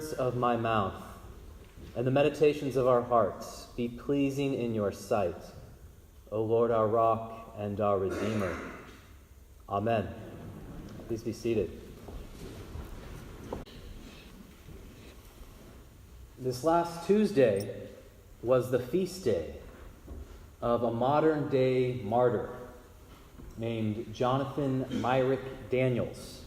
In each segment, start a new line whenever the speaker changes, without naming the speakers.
words of my mouth and the meditations of our hearts be pleasing in your sight, O Lord, our rock and our Redeemer. Amen. Please be seated. This last Tuesday was the feast day of a modern-day martyr named Jonathan Myrick Daniels.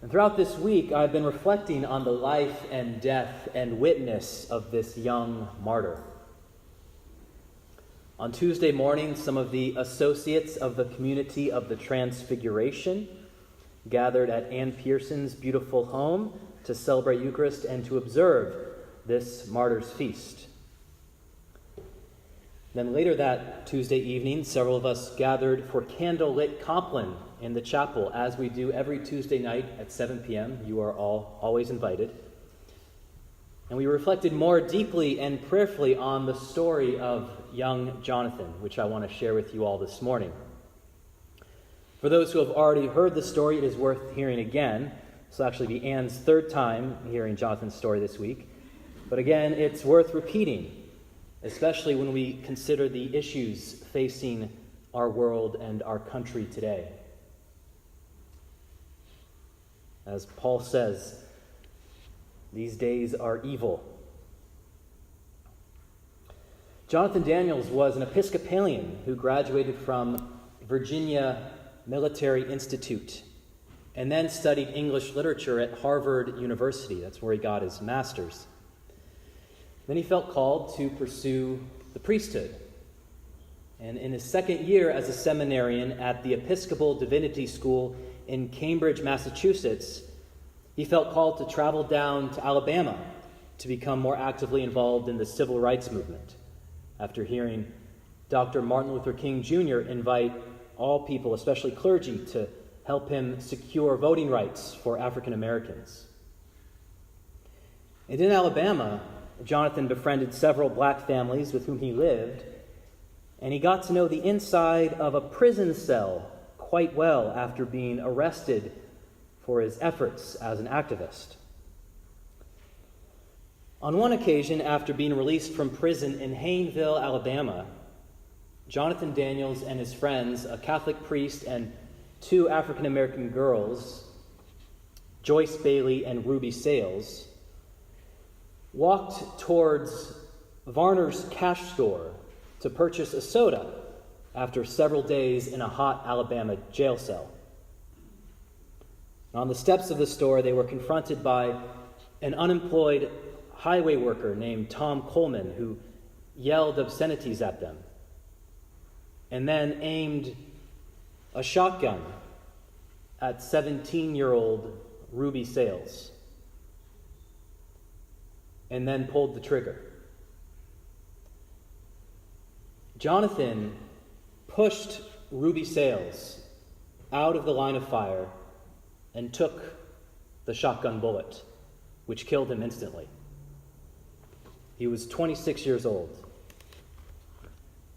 And throughout this week, I've been reflecting on the life and death and witness of this young martyr. On Tuesday morning, some of the associates of the community of the Transfiguration gathered at Ann Pearson's beautiful home to celebrate Eucharist and to observe this martyr's feast. Then later that Tuesday evening, several of us gathered for candlelit Compline in the chapel, as we do every Tuesday night at 7 p.m. You are all always invited. And we reflected more deeply and prayerfully on the story of young Jonathan, which I want to share with you all this morning. For those who have already heard the story, it is worth hearing again. This will actually be Anne's third time hearing Jonathan's story this week. But again, it's worth repeating, especially when we consider the issues facing our world and our country today. As Paul says, these days are evil. Jonathan Daniels was an Episcopalian who graduated from Virginia Military Institute and then studied English literature at Harvard University. That's where he got his master's. Then he felt called to pursue the priesthood. And in his second year as a seminarian at the Episcopal Divinity School in Cambridge, Massachusetts, he felt called to travel down to Alabama to become more actively involved in the civil rights movement, after hearing Dr. Martin Luther King Jr. invite all people, especially clergy, to help him secure voting rights for African Americans. And in Alabama, Jonathan befriended several black families with whom he lived, and he got to know the inside of a prison cell quite well after being arrested for his efforts as an activist. On one occasion, after being released from prison in Hayneville, Alabama, Jonathan Daniels and his friends, a Catholic priest and two African-American girls, Joyce Bailey and Ruby Sales, walked towards Varner's cash store to purchase a soda after several days in a hot Alabama jail cell. On the steps of the store, they were confronted by an unemployed highway worker named Tom Coleman, who yelled obscenities at them and then aimed a shotgun at 17-year-old Ruby Sales and then pulled the trigger. Jonathan pushed Ruby Sales out of the line of fire and took the shotgun bullet, which killed him instantly. He was 26 years old.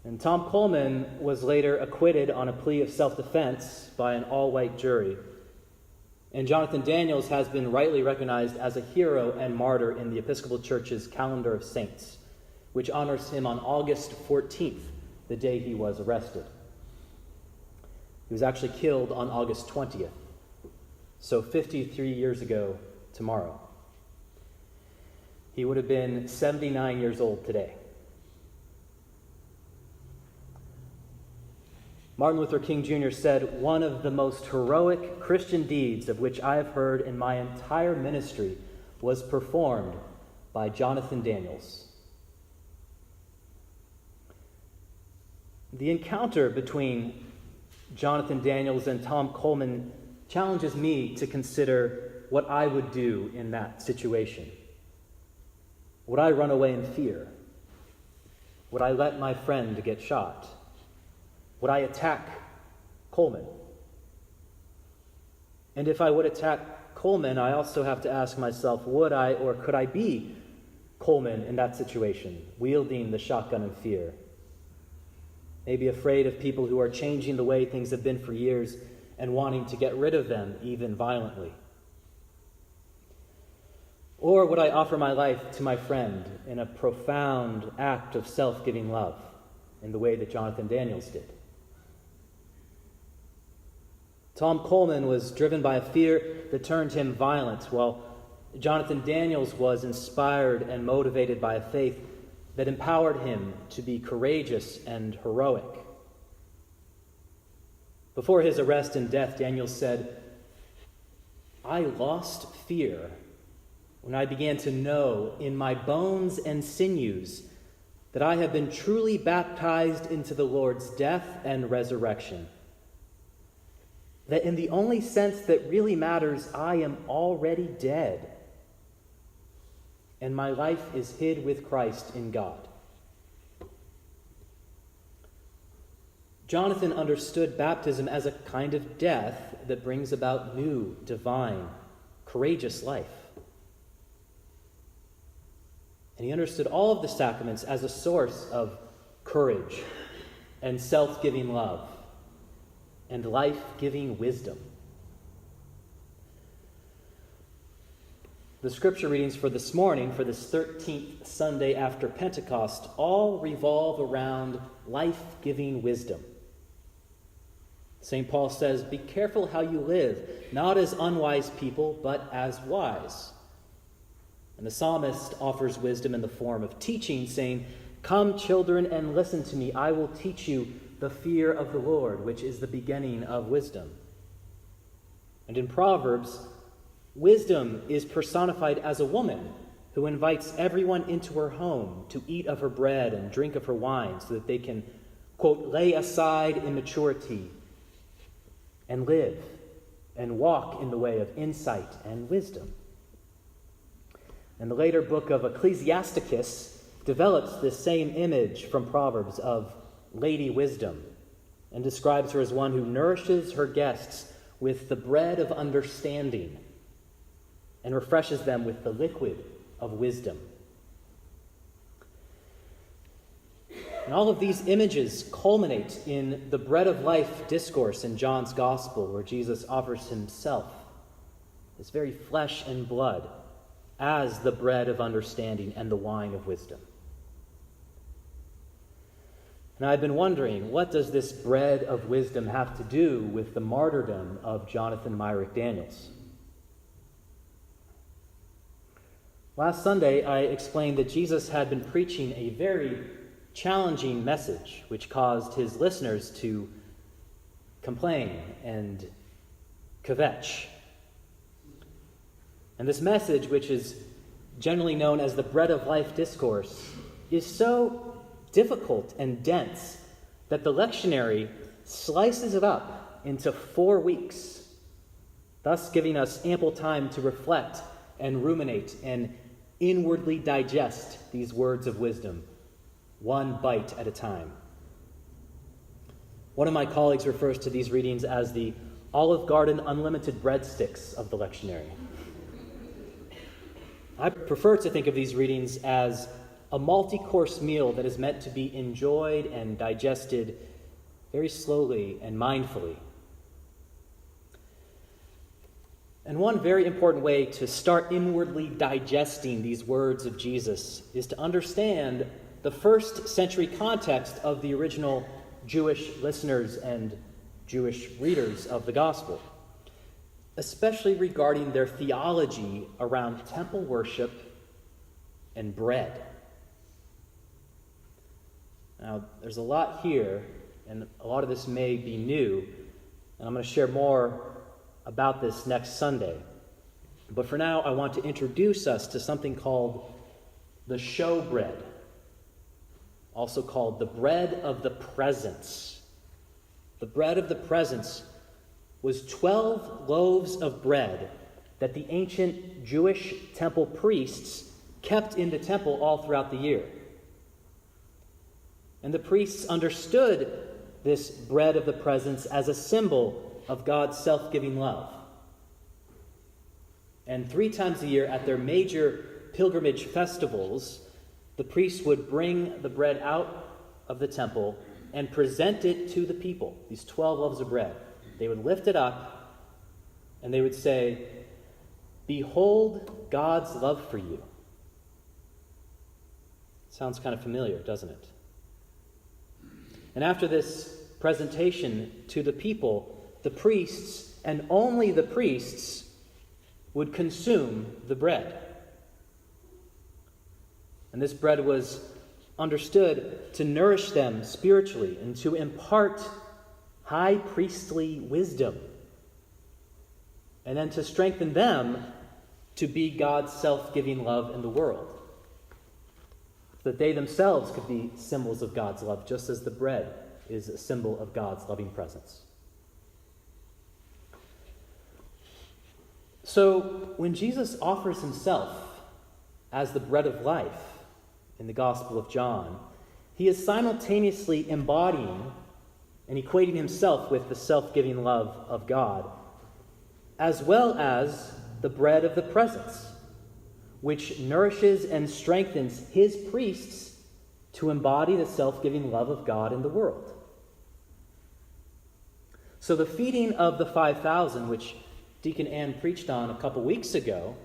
And Tom Coleman was later acquitted on a plea of self-defense by an all-white jury. And Jonathan Daniels has been rightly recognized as a hero and martyr in the Episcopal Church's calendar of saints, which honors him on August 14th, the day he was arrested. He was actually killed on August 20th, so 53 years ago tomorrow. He would have been 79 years old today. Martin Luther King Jr. said, "One of the most heroic Christian deeds of which I have heard in my entire ministry was performed by Jonathan Daniels." The encounter between Jonathan Daniels and Tom Coleman challenges me to consider what I would do in that situation. Would I run away in fear? Would I let my friend get shot? Would I attack Coleman? And if I would attack Coleman, I also have to ask myself, would I or could I be Coleman in that situation, wielding the shotgun in fear? Maybe afraid of people who are changing the way things have been for years and wanting to get rid of them, even violently. Or would I offer my life to my friend in a profound act of self-giving love in the way that Jonathan Daniels did? Tom Coleman was driven by a fear that turned him violent, while Jonathan Daniels was inspired and motivated by a faith that empowered him to be courageous and heroic. Before his arrest and death, Daniels said, "I lost fear when I began to know in my bones and sinews that I have been truly baptized into the Lord's death and resurrection. That in the only sense that really matters, I am already dead, and my life is hid with Christ in God." Jonathan understood baptism as a kind of death that brings about new, divine, courageous life. And he understood all of the sacraments as a source of courage and self-giving love and life-giving wisdom. The scripture readings for this morning, for this 13th Sunday after Pentecost, all revolve around life-giving wisdom. St. Paul says, "Be careful how you live, not as unwise people, but as wise." And the psalmist offers wisdom in the form of teaching, saying, "Come, children, and listen to me. I will teach you the fear of the Lord, which is the beginning of wisdom." And in Proverbs, wisdom is personified as a woman who invites everyone into her home to eat of her bread and drink of her wine so that they can, quote, lay aside immaturity and live and walk in the way of insight and wisdom. And the later book of Ecclesiasticus develops this same image from Proverbs of Lady Wisdom and describes her as one who nourishes her guests with the bread of understanding and refreshes them with the liquid of wisdom. And all of these images culminate in the bread of life discourse in John's Gospel, where Jesus offers himself, his very flesh and blood, as the bread of understanding and the wine of wisdom. And I've been wondering, what does this bread of wisdom have to do with the martyrdom of Jonathan Myrick Daniels? Last Sunday, I explained that Jesus had been preaching a very challenging message, which caused his listeners to complain and kvetch. And this message, which is generally known as the bread of life discourse, is so difficult and dense that the lectionary slices it up into 4 weeks, thus giving us ample time to reflect and ruminate and inwardly digest these words of wisdom, one bite at a time. One of my colleagues refers to these readings as the Olive Garden unlimited breadsticks of the lectionary. I prefer to think of these readings as a multi-course meal that is meant to be enjoyed and digested very slowly and mindfully. And one very important way to start inwardly digesting these words of Jesus is to understand the first century context of the original Jewish listeners and Jewish readers of the gospel, especially regarding their theology around temple worship and bread. Now, there's a lot here, and a lot of this may be new, and I'm going to share more about this next Sunday. But for now, I want to introduce us to something called the showbread, also called the bread of the presence. The bread of the presence was 12 loaves of bread that the ancient Jewish temple priests kept in the temple all throughout the year. And the priests understood this bread of the presence as a symbol of God's self-giving love. And 3 times a year at their major pilgrimage festivals, the priests would bring the bread out of the temple and present it to the people, these 12 loaves of bread. They would lift it up and they would say, "Behold God's love for you." Sounds kind of familiar, doesn't it? And after this presentation to the people, the priests, and only the priests, would consume the bread. And this bread was understood to nourish them spiritually and to impart high priestly wisdom, and then to strengthen them to be God's self-giving love in the world, so that they themselves could be symbols of God's love, just as the bread is a symbol of God's loving presence. So when Jesus offers himself as the bread of life in the Gospel of John, he is simultaneously embodying and equating himself with the self-giving love of God, as well as the bread of the presence, which nourishes and strengthens his priests to embody the self-giving love of God in the world. So the feeding of the 5,000, which Deacon Ann preached on a couple weeks ago,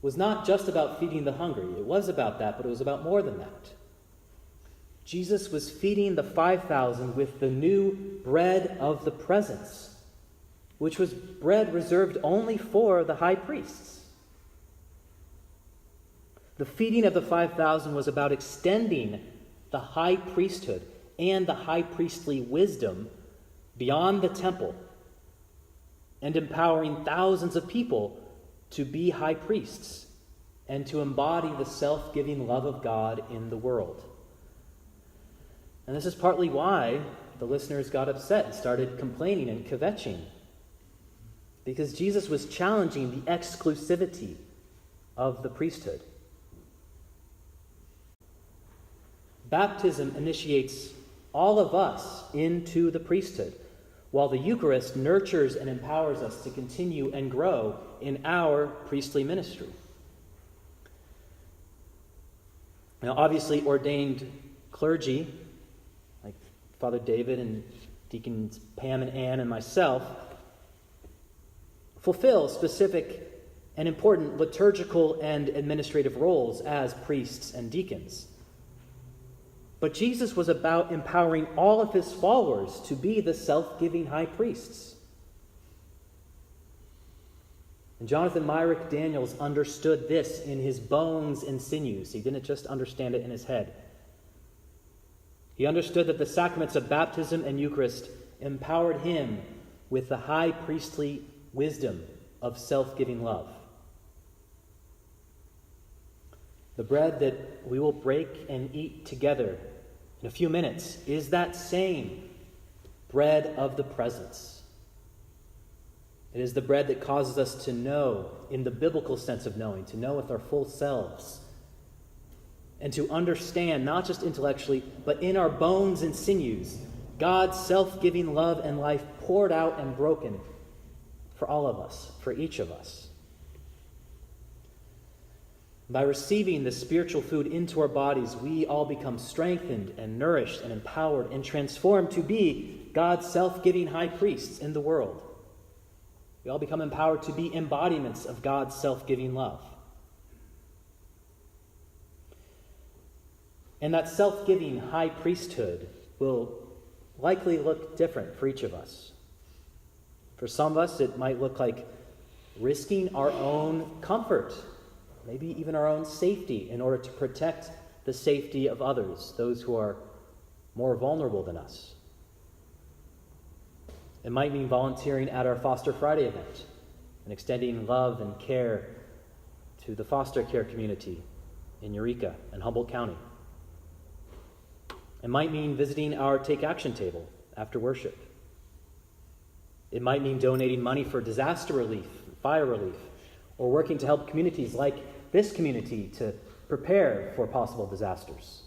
was not just about feeding the hungry. It was about that, but it was about more than that. Jesus was feeding the 5,000 with the new bread of the presence, which was bread reserved only for the high priests. The feeding of the 5,000 was about extending the high priesthood and the high priestly wisdom beyond the temple and empowering thousands of people to be high priests and to embody the self-giving love of God in the world. And this is partly why the listeners got upset and started complaining and kvetching, because Jesus was challenging the exclusivity of the priesthood. Baptism initiates all of us into the priesthood, while the Eucharist nurtures and empowers us to continue and grow in our priestly ministry. Now, obviously, ordained clergy, like Father David and Deacons Pam and Ann and myself, fulfill specific and important liturgical and administrative roles as priests and deacons. But Jesus was about empowering all of his followers to be the self-giving high priests. And Jonathan Myrick Daniels understood this in his bones and sinews. He didn't just understand it in his head. He understood that the sacraments of baptism and Eucharist empowered him with the high priestly wisdom of self-giving love. The bread that we will break and eat together in a few minutes is that same bread of the presence. It is the bread that causes us to know, in the biblical sense of knowing, to know with our full selves, and to understand, not just intellectually, but in our bones and sinews, God's self-giving love and life poured out and broken for all of us, for each of us. By receiving the spiritual food into our bodies, we all become strengthened and nourished and empowered and transformed to be God's self-giving high priests in the world. We all become empowered to be embodiments of God's self-giving love. And that self-giving high priesthood will likely look different for each of us. For some of us, it might look like risking our own comfort, maybe even our own safety, in order to protect the safety of others, those who are more vulnerable than us. It might mean volunteering at our Foster Friday event and extending love and care to the foster care community in Eureka and Humboldt County. It might mean visiting our Take Action table after worship. It might mean donating money for disaster relief, fire relief, or working to help communities like this community to prepare for possible disasters.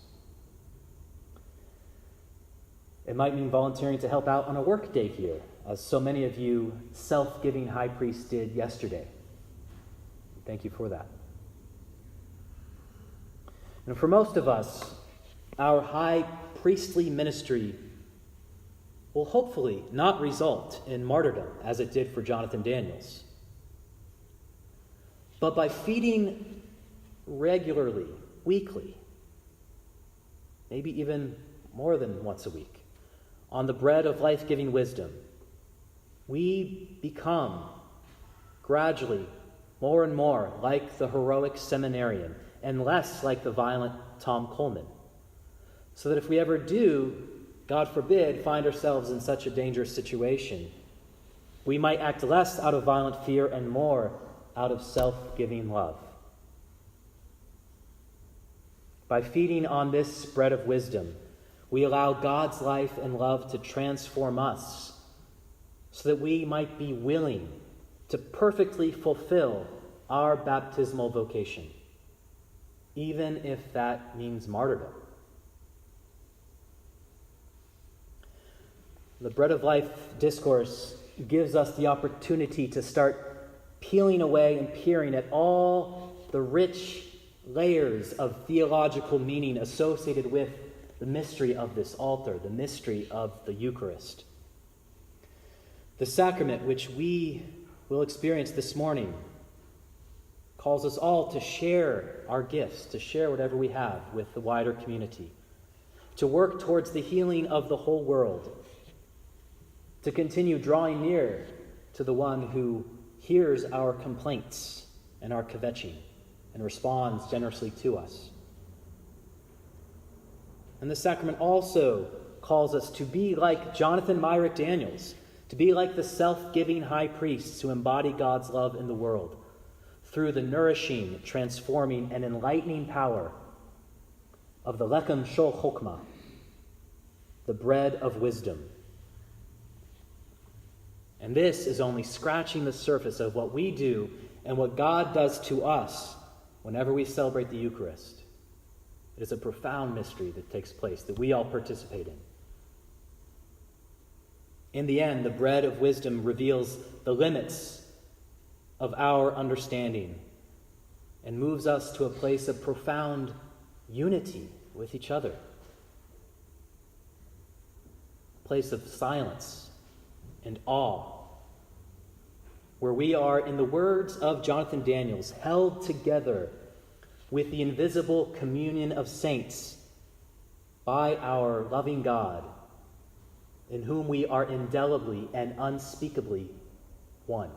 It might mean volunteering to help out on a work day here, as so many of you self-giving high priests did yesterday. Thank you for that. And for most of us, our high priestly ministry will hopefully not result in martyrdom as it did for Jonathan Daniels. but by feeding regularly, weekly, maybe even more than once a week, on the bread of life-giving wisdom, we become gradually more and more like the heroic seminarian and less like the violent Tom Coleman. So that if we ever do, God forbid, find ourselves in such a dangerous situation, we might act less out of violent fear and more out of self-giving love. By feeding on this bread of wisdom, we allow God's life and love to transform us so that we might be willing to perfectly fulfill our baptismal vocation, even if that means martyrdom. The Bread of Life discourse gives us the opportunity to start peeling away and peering at all the rich layers of theological meaning associated with the mystery of this altar, the mystery of the Eucharist. The sacrament which we will experience this morning calls us all to share our gifts, to share whatever we have with the wider community, to work towards the healing of the whole world, to continue drawing near to the one who hears our complaints and our kvetching and responds generously to us. And the sacrament also calls us to be like Jonathan Myrick Daniels, to be like the self-giving high priests who embody God's love in the world through the nourishing, transforming, and enlightening power of the Lechem Shol Chokmah, the bread of wisdom. And this is only scratching the surface of what we do and what God does to us whenever we celebrate the Eucharist. It is a profound mystery that takes place that we all participate in. In the end, the bread of wisdom reveals the limits of our understanding and moves us to a place of profound unity with each other, a place of silence and awe, where we are, in the words of Jonathan Daniels, held together with the invisible communion of saints by our loving God, in whom we are indelibly and unspeakably one.